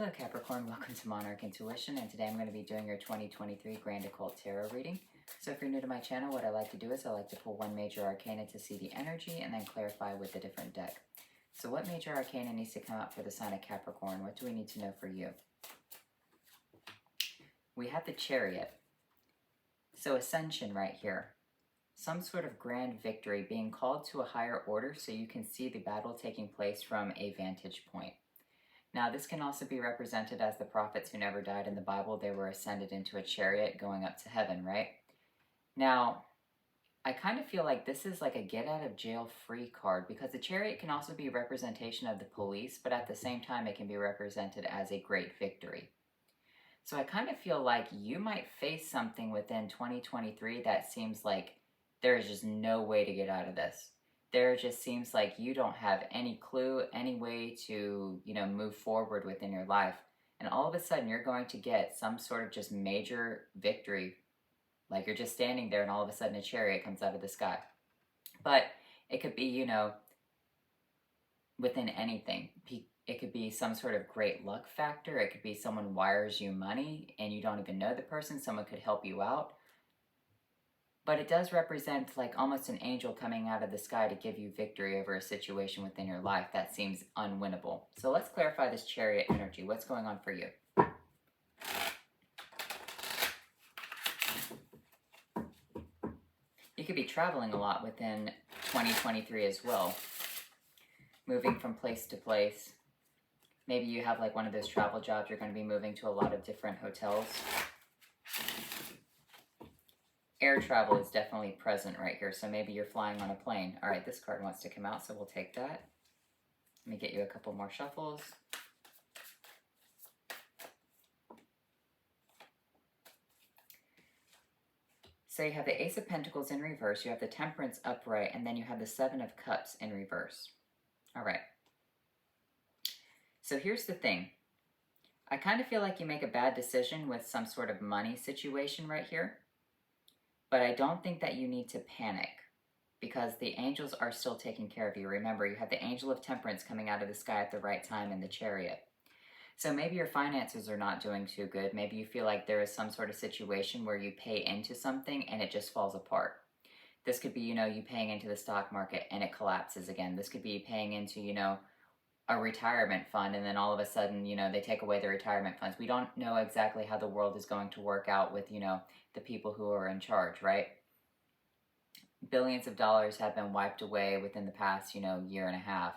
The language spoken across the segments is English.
Hello Capricorn, welcome to Monarch Intuition, and today I'm going to be doing your 2023 Grand Occult Tarot reading. So if you're new to my channel, what I like to do is I like to pull one major arcana to see the energy and then clarify with a different deck. So what major arcana needs to come out for the sign of Capricorn? What do we need to know for you? We have the Chariot. So Ascension right here. Some sort of grand victory, being called to a higher order so you can see the battle taking place from a vantage point. Now, this can also be represented as the prophets who never died in the Bible. They were ascended into a chariot going up to heaven, right? Now, I kind of feel like this is like a get out of jail free card, because the chariot can also be a representation of the police, but at the same time, it can be represented as a great victory. So I kind of feel like you might face something within 2023 that seems like there is just no way to get out of this. There just seems like you don't have any clue, any way to, move forward within your life. And all of a sudden, you're going to get some sort of just major victory. Like you're just standing there and all of a sudden a chariot comes out of the sky. But it could be, within anything. It could be some sort of great luck factor. It could be someone wires you money and you don't even know the person. Someone could help you out. But it does represent like almost an angel coming out of the sky to give you victory over a situation within your life that seems unwinnable. So let's clarify this chariot energy. What's going on for you? You could be traveling a lot within 2023 as well. Moving from place to place. Maybe you have like one of those travel jobs. You're going to be moving to a lot of different hotels. Air travel is definitely present right here, so maybe you're flying on a plane. All right, this card wants to come out, so we'll take that. Let me get you a couple more shuffles. So you have the Ace of Pentacles in reverse, you have the Temperance upright, and then you have the Seven of Cups in reverse. All right. So here's the thing. I kind of feel like you make a bad decision with some sort of money situation right here. But I don't think that you need to panic, because the angels are still taking care of you. Remember, you have the Angel of Temperance coming out of the sky at the right time in the Chariot. So maybe your finances are not doing too good. Maybe you feel like there is some sort of situation where you pay into something and it just falls apart. This could be, you paying into the stock market and it collapses again. This could be paying into, a retirement fund, and then all of a sudden, they take away the retirement funds. We don't know exactly how the world is going to work out with, the people who are in charge, right? Billions of dollars have been wiped away within the past, year and a half.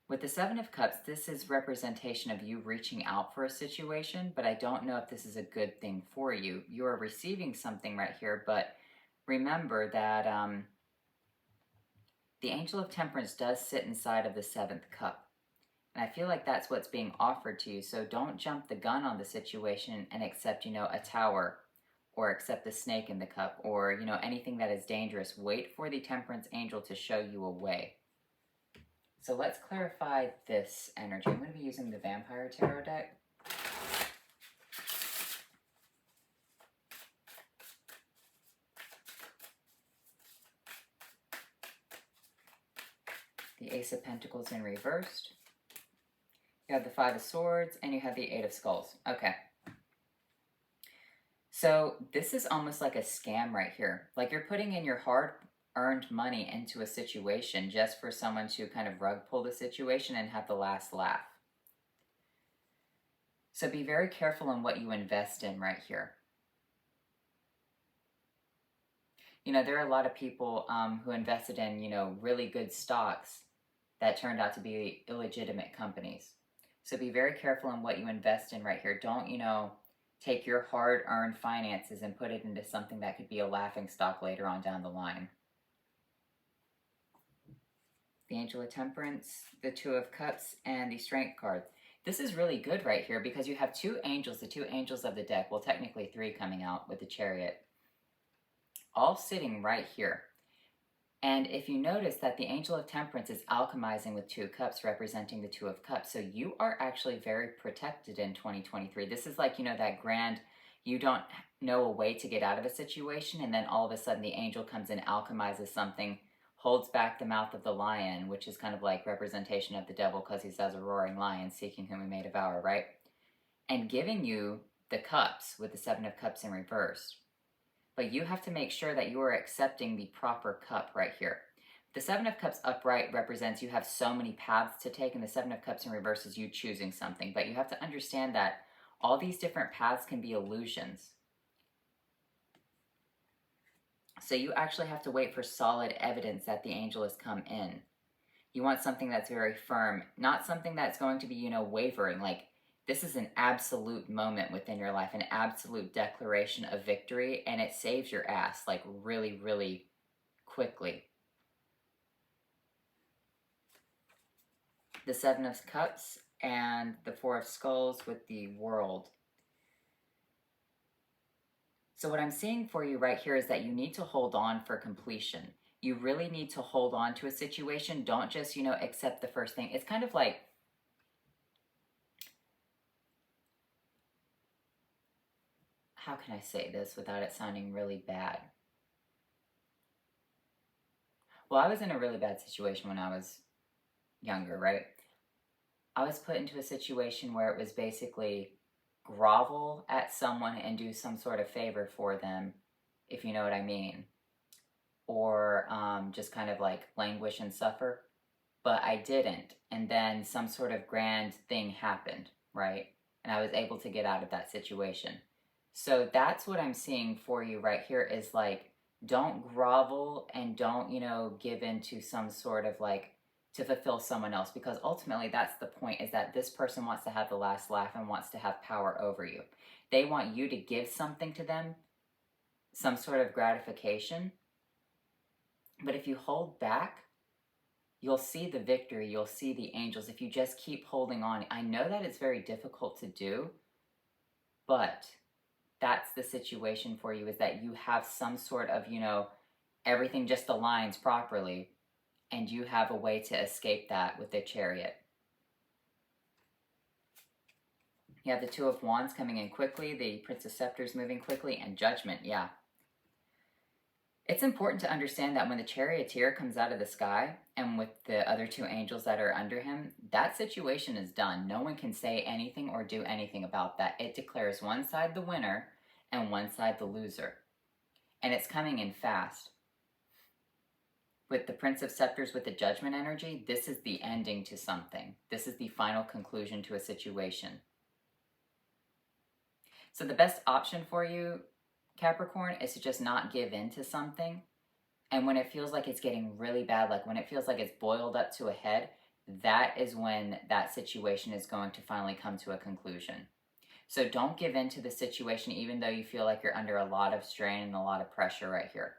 With the Seven of Cups, this is representation of you reaching out for a situation, but I don't know if this is a good thing for you. You are receiving something right here, but remember that the Angel of Temperance does sit inside of the Seventh Cup. And I feel like that's what's being offered to you. So don't jump the gun on the situation and accept, a tower, or accept the snake in the cup, or, anything that is dangerous. Wait for the Temperance Angel to show you a way. So let's clarify this energy. I'm going to be using the Vampire Tarot deck. The Ace of Pentacles in reversed. You have the Five of Swords, and you have the Eight of Skulls. Okay. So this is almost like a scam right here. Like you're putting in your hard-earned money into a situation just for someone to kind of rug pull the situation and have the last laugh. So be very careful in what you invest in right here. There are a lot of people who invested in, really good stocks that turned out to be illegitimate companies. So be very careful in what you invest in right here. Don't, take your hard-earned finances and put it into something that could be a laughing stock later on down the line. The Angel of Temperance, the Two of Cups, and the Strength card. This is really good right here because you have two angels, the two angels of the deck. Well, technically three coming out with the Chariot. All sitting right here. And if you notice that the Angel of Temperance is alchemizing with Two Cups, representing the Two of Cups. So you are actually very protected in 2023. This is like, that grand, you don't know a way to get out of a situation, and then all of a sudden the angel comes and alchemizes something holds back the mouth of the lion, which is kind of like representation of the devil because he's as a roaring lion seeking whom he may devour, right? And giving you the cups with the Seven of Cups in reverse. But you have to make sure that you are accepting the proper cup right here. The Seven of Cups upright represents you have so many paths to take, and the Seven of Cups in reverse is you choosing something. But you have to understand that all these different paths can be illusions. So you actually have to wait for solid evidence that the angel has come in. You want something that's very firm, not something that's going to be, wavering. Like, this is an absolute moment within your life, an absolute declaration of victory, and it saves your ass, like, really, really quickly. The Seven of Cups and the Four of Skulls with the World. So what I'm seeing for you right here is that you need to hold on for completion. You really need to hold on to a situation. Don't just, accept the first thing. It's kind of like, how can I say this without it sounding really bad? Well, I was in a really bad situation when I was younger, right? I was put into a situation where it was basically grovel at someone and do some sort of favor for them, if you know what I mean. Or just kind of like languish and suffer. But I didn't. And then some sort of grand thing happened, right? And I was able to get out of that situation. So that's what I'm seeing for you right here is like, don't grovel and don't, give into some sort of like, to fulfill someone else, because ultimately that's the point, is that this person wants to have the last laugh and wants to have power over you. They want you to give something to them, some sort of gratification. But if you hold back, you'll see the victory, you'll see the angels. If you just keep holding on, I know that it's very difficult to do, but that's the situation for you, is that you have some sort of, everything just aligns properly, and you have a way to escape that with the Chariot. You have the Two of Wands coming in quickly, the Prince of Scepters moving quickly, and Judgment, yeah. It's important to understand that when the Charioteer comes out of the sky, and with the other two angels that are under him, that situation is done. No one can say anything or do anything about that. It declares one side the winner and one side the loser. And it's coming in fast. With the Prince of Scepters with the Judgment energy, this is the ending to something. This is the final conclusion to a situation. So the best option for you, Capricorn, is to just not give in to something. And when it feels like it's getting really bad, like when it feels like it's boiled up to a head, that is when that situation is going to finally come to a conclusion. So don't give in to the situation, even though you feel like you're under a lot of strain and a lot of pressure right here.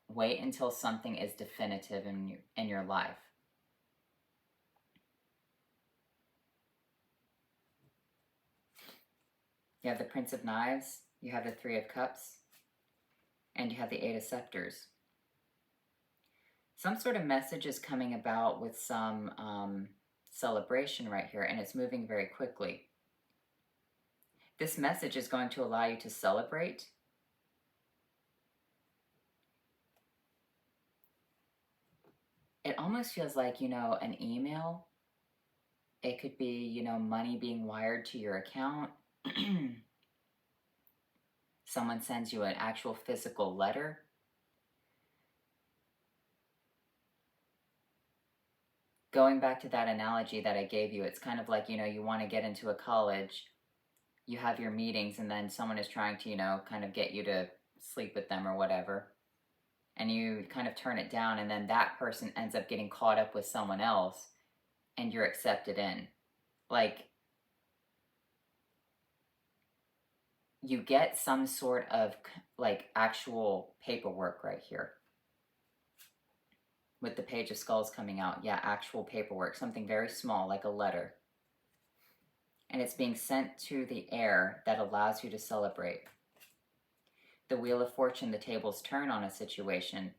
Wait until something is definitive in your life. You have the Prince of Knives, you have the Three of Cups, and you have the Eight of Scepters. Some sort of message is coming about with some celebration right here, and it's moving very quickly. This message is going to allow you to celebrate. It almost feels like, an email. It could be, money being wired to your account. Someone sends you an actual physical letter. Going back to that analogy that I gave you, it's kind of like, you want to get into a college, you have your meetings, and then someone is trying to, kind of get you to sleep with them or whatever. And you kind of turn it down, and then that person ends up getting caught up with someone else, and you're accepted in. Like, you get some sort of, like, actual paperwork right here. With the Page of Skulls coming out, yeah, actual paperwork, something very small, like a letter. And it's being sent to the air that allows you to celebrate. The Wheel of Fortune, the tables turn on a situation.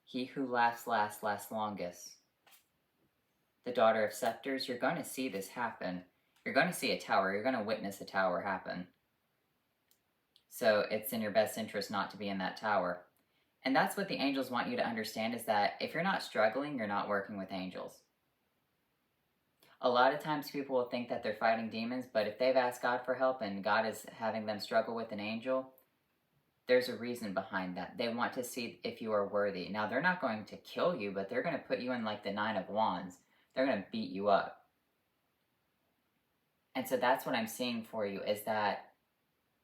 He who laughs last, lasts longest. The Daughter of Scepters, you're going to see this happen. You're going to see a tower. You're going to witness a tower happen. So it's in your best interest not to be in that tower. And that's what the angels want you to understand, is that if you're not struggling, you're not working with angels. A lot of times people will think that they're fighting demons, but if they've asked God for help and God is having them struggle with an angel, there's a reason behind that. They want to see if you are worthy. Now, they're not going to kill you, but they're going to put you in like the 9 of Wands. They're going to beat you up. And so that's what I'm seeing for you, is that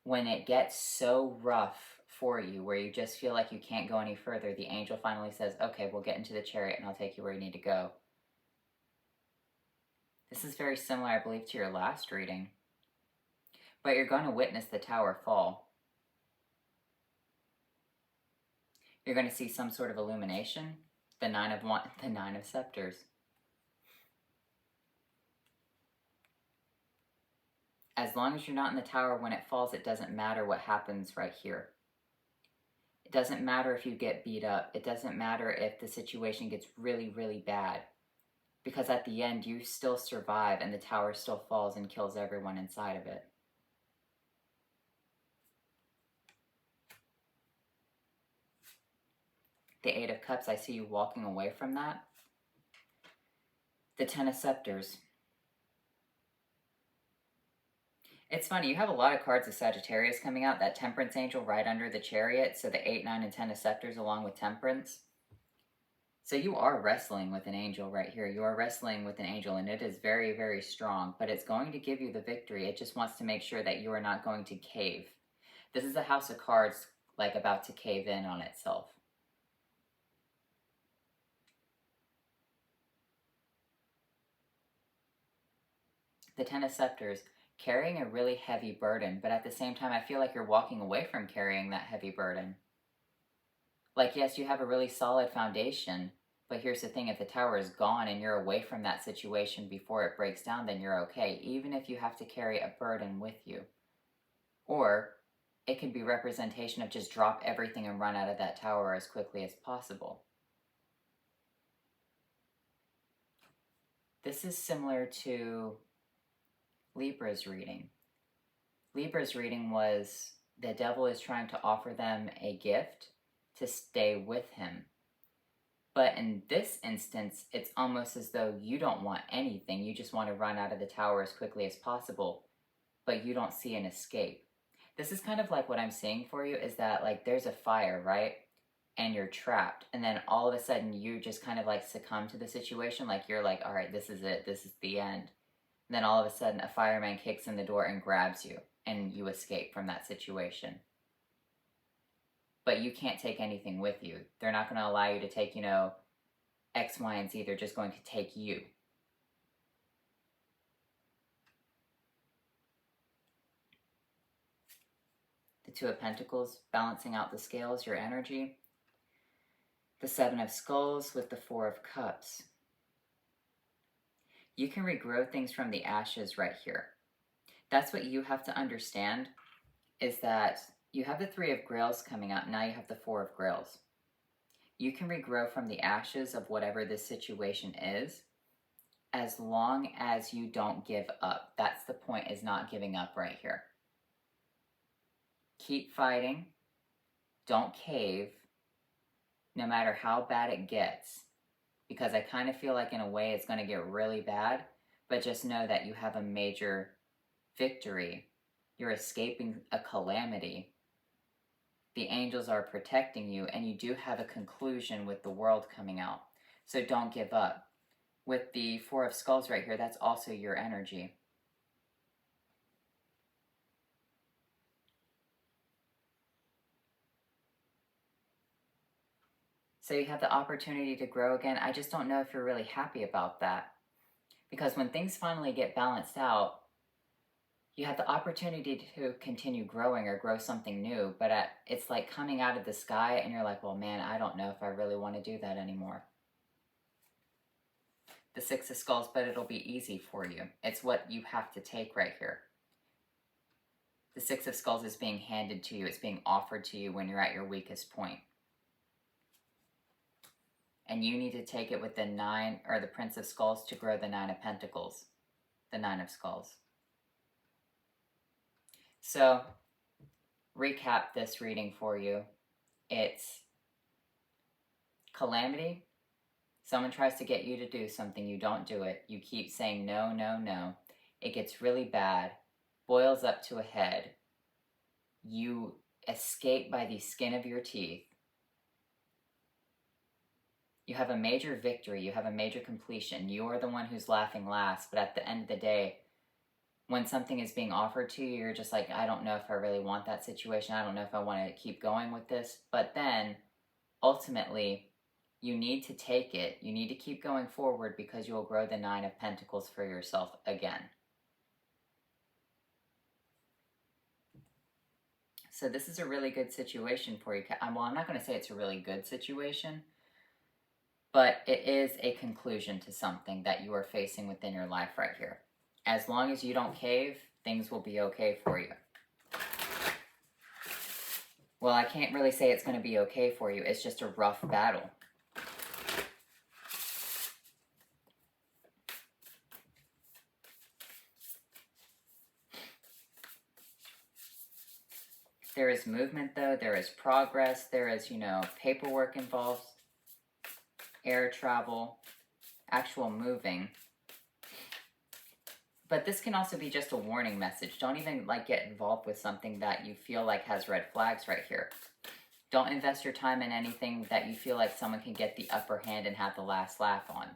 when it gets so rough for you, where you just feel like you can't go any further, the angel finally says, okay, we'll get into the chariot and I'll take you where you need to go. This is very similar, I believe, to your last reading. But you're going to witness the tower fall. You're going to see some sort of illumination. The 9 of scepters. As long as you're not in the tower when it falls, it doesn't matter what happens right here. It doesn't matter if you get beat up. It doesn't matter if the situation gets really, really bad. Because at the end, you still survive and the tower still falls and kills everyone inside of it. The 8 of Cups, I see you walking away from that. The 10 of Scepters. It's funny, you have a lot of cards of Sagittarius coming out. That Temperance Angel right under the Chariot. So the 8, 9, and 10 of Scepters along with Temperance. So you are wrestling with an angel right here. You are wrestling with an angel, and it is very, very strong. But it's going to give you the victory. It just wants to make sure that you are not going to cave. This is a house of cards like about to cave in on itself. The 10 of Scepters, carrying a really heavy burden, but at the same time, I feel like you're walking away from carrying that heavy burden. Like, yes, you have a really solid foundation, but here's the thing, if the tower is gone and you're away from that situation before it breaks down, then you're okay, even if you have to carry a burden with you. Or it could be representation of just drop everything and run out of that tower as quickly as possible. This is similar to Libra's reading. Libra's reading was the devil is trying to offer them a gift to stay with him. But in this instance, it's almost as though you don't want anything. You just want to run out of the tower as quickly as possible, but you don't see an escape. This is kind of like what I'm seeing for you, is that like there's a fire, right? And you're trapped. And then all of a sudden you just kind of like succumb to the situation. Like you're like, all right, this is it. This is the end. And then all of a sudden a fireman kicks in the door and grabs you and you escape from that situation. But you can't take anything with you. They're not going to allow you to take, X, Y, and Z. They're just going to take you. The 2 of Pentacles, balancing out the scales, your energy. The 7 of Skulls with the 4 of Cups. You can regrow things from the ashes right here. That's what you have to understand, is that you have the 3 of Grails coming out. Now you have the 4 of Grails. You can regrow from the ashes of whatever this situation is, as long as you don't give up. That's the point, is not giving up right here. Keep fighting. Don't cave, no matter how bad it gets. Because I kind of feel like in a way it's going to get really bad, but just know that you have a major victory. You're escaping a calamity. The angels are protecting you, and you do have a conclusion with the world coming out. So don't give up. With the 4 of Skulls right here, that's also your energy. So you have the opportunity to grow again. I just don't know if you're really happy about that. Because when things finally get balanced out, you have the opportunity to continue growing or grow something new, but it's like coming out of the sky and you're like, well, man, I don't know if I really want to do that anymore. The 6 of Skulls, but it'll be easy for you. It's what you have to take right here. The 6 of Skulls is being handed to you. It's being offered to you when you're at your weakest point. And you need to take it with the 9, or the Prince of Skulls, to grow the 9 of Pentacles. The 9 of Skulls. So, recap this reading for you. It's Calamity, someone tries to get you to do something, you don't do it. You keep saying no, no, no. It gets really bad, boils up to a head. You escape by the skin of your teeth. You have a major victory, you have a major completion. You are the one who's laughing last, but at the end of the day, when something is being offered to you, you're just like, I don't know if I really want that situation. I don't know if I want to keep going with this. But then, ultimately, you need to take it. You need to keep going forward because you will grow the Nine of Pentacles for yourself again. So this is a really good situation for you. Well, I'm not going to say it's a really good situation, but it is a conclusion to something that you are facing within your life right here. As long as you don't cave, things will be okay for you. Well, I can't really say it's going to be okay for you. It's just a rough battle. There is movement, though. There is progress. There is, paperwork involved, air travel, actual moving. But this can also be just a warning message. Don't even get involved with something that you feel like has red flags right here. Don't invest your time in anything that you feel like someone can get the upper hand and have the last laugh on.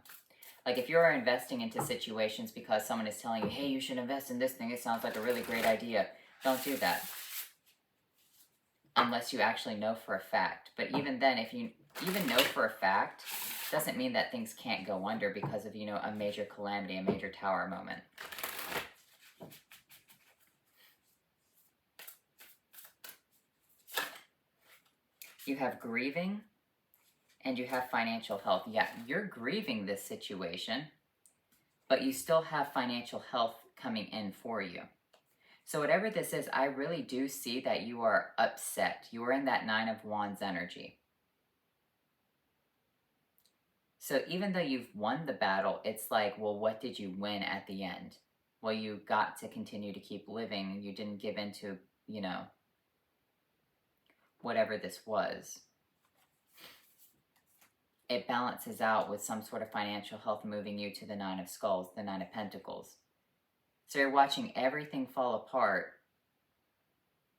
Like if you're investing into situations because someone is telling you, hey, you should invest in this thing, it sounds like a really great idea. Don't do that. Unless you actually know for a fact. But even then, if you even know for a fact, doesn't mean that things can't go under because of, a major calamity, a major tower moment. You have grieving and you have financial health. Yeah, you're grieving this situation, but you still have financial health coming in for you. So whatever this is, I really do see that you are upset. You are in that Nine of Wands energy. So even though you've won the battle, it's like, well, what did you win at the end? Well, you got to continue to keep living. You didn't give in to, whatever this was. It balances out with some sort of financial health moving you to the Nine of Skulls, the Nine of Pentacles. So you're watching everything fall apart.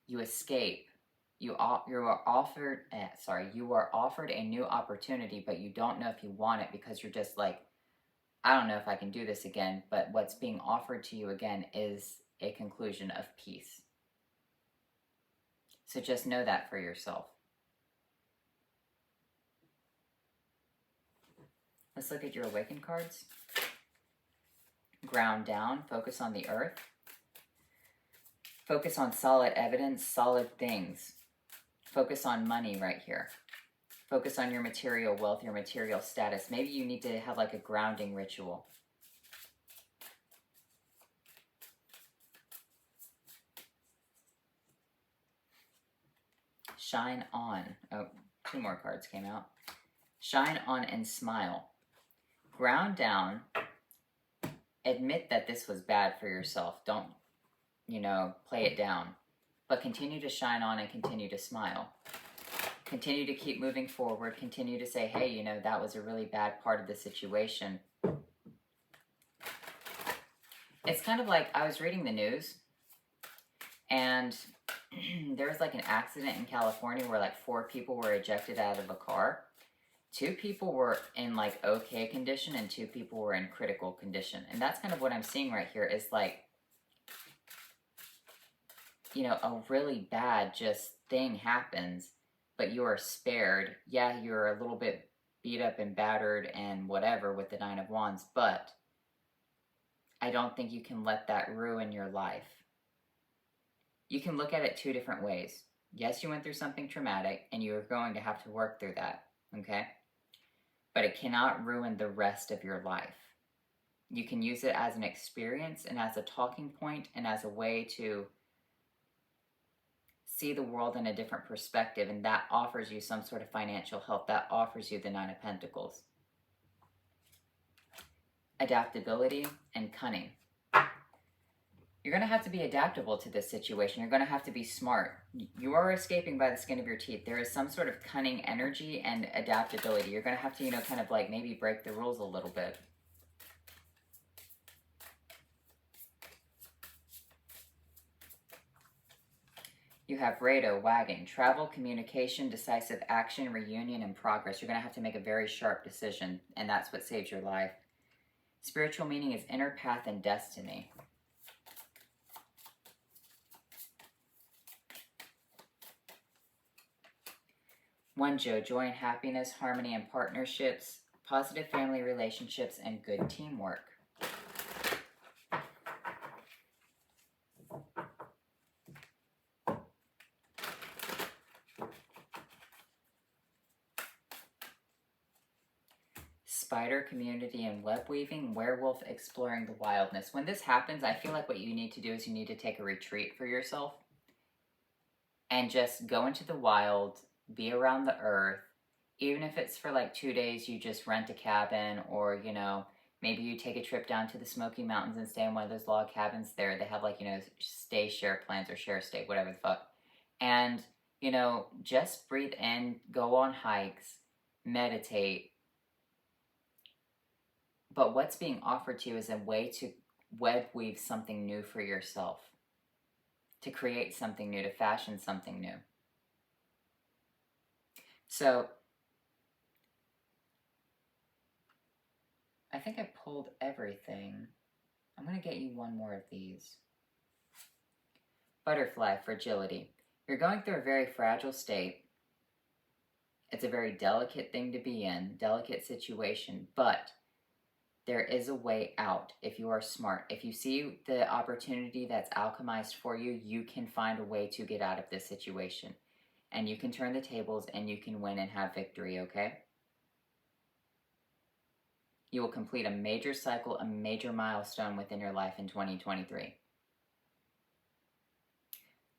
You escape. You are offered a new opportunity, but you don't know if you want it because you're just like, I don't know if I can do this again. But what's being offered to you again is a conclusion of peace. So just know that for yourself. Let's look at your awakened cards. Ground down, focus on the earth. Focus on solid evidence, solid things. Focus on money right here. Focus on your material wealth, your material status. Maybe you need to have like a grounding ritual. Shine on. Oh, 2 more cards came out. Shine on and smile. Ground down. Admit that this was bad for yourself. Don't, play it down. But continue to shine on and continue to smile. Continue to keep moving forward. Continue to say, hey, that was a really bad part of the situation. It's kind of like I was reading the news and there was like an accident in California where 4 people were ejected out of a car. 2 people were in okay condition and 2 people were in critical condition. And that's kind of what I'm seeing right here is a really bad just thing happens, but you are spared. Yeah, you're a little bit beat up and battered and whatever with the Nine of Wands, but I don't think you can let that ruin your life. You can look at it 2 different ways. Yes, you went through something traumatic and you're going to have to work through that, okay? But it cannot ruin the rest of your life. You can use it as an experience and as a talking point and as a way to see the world in a different perspective, and that offers you some sort of financial health. That offers you the Nine of Pentacles. Adaptability and cunning. You're going to have to be adaptable to this situation. You're going to have to be smart. You are escaping by the skin of your teeth. There is some sort of cunning energy and adaptability. You're going to have to, kind of like maybe break the rules a little bit. You have Rado, wagon, travel, communication, decisive action, reunion, and progress. You're going to have to make a very sharp decision, and that's what saves your life. Spiritual meaning is inner path and destiny. One, Joe, joy and happiness, harmony and partnerships, positive family relationships, and good teamwork. Spider, community, and web weaving, werewolf, exploring the wildness. When this happens, I feel like what you need to do is you need to take a retreat for yourself and just go into the wild, be around the earth. Even if it's for like 2 days, you just rent a cabin, or, maybe you take a trip down to the Smoky Mountains and stay in one of those log cabins there. They have like, stay share plans or share stay, whatever the fuck. And, just breathe in, go on hikes, meditate. But what's being offered to you is a way to web weave something new for yourself, to create something new, to fashion something new. So, I think I pulled everything. I'm going to get you one more of these. Butterfly, fragility. You're going through a very fragile state. It's a very delicate thing to be in, delicate situation, but there is a way out if you are smart. If you see the opportunity that's alchemized for you, you can find a way to get out of this situation. And you can turn the tables and you can win and have victory, okay? You will complete a major cycle, a major milestone within your life in 2023.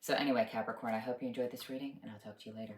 So anyway, Capricorn, I hope you enjoyed this reading, and I'll talk to you later.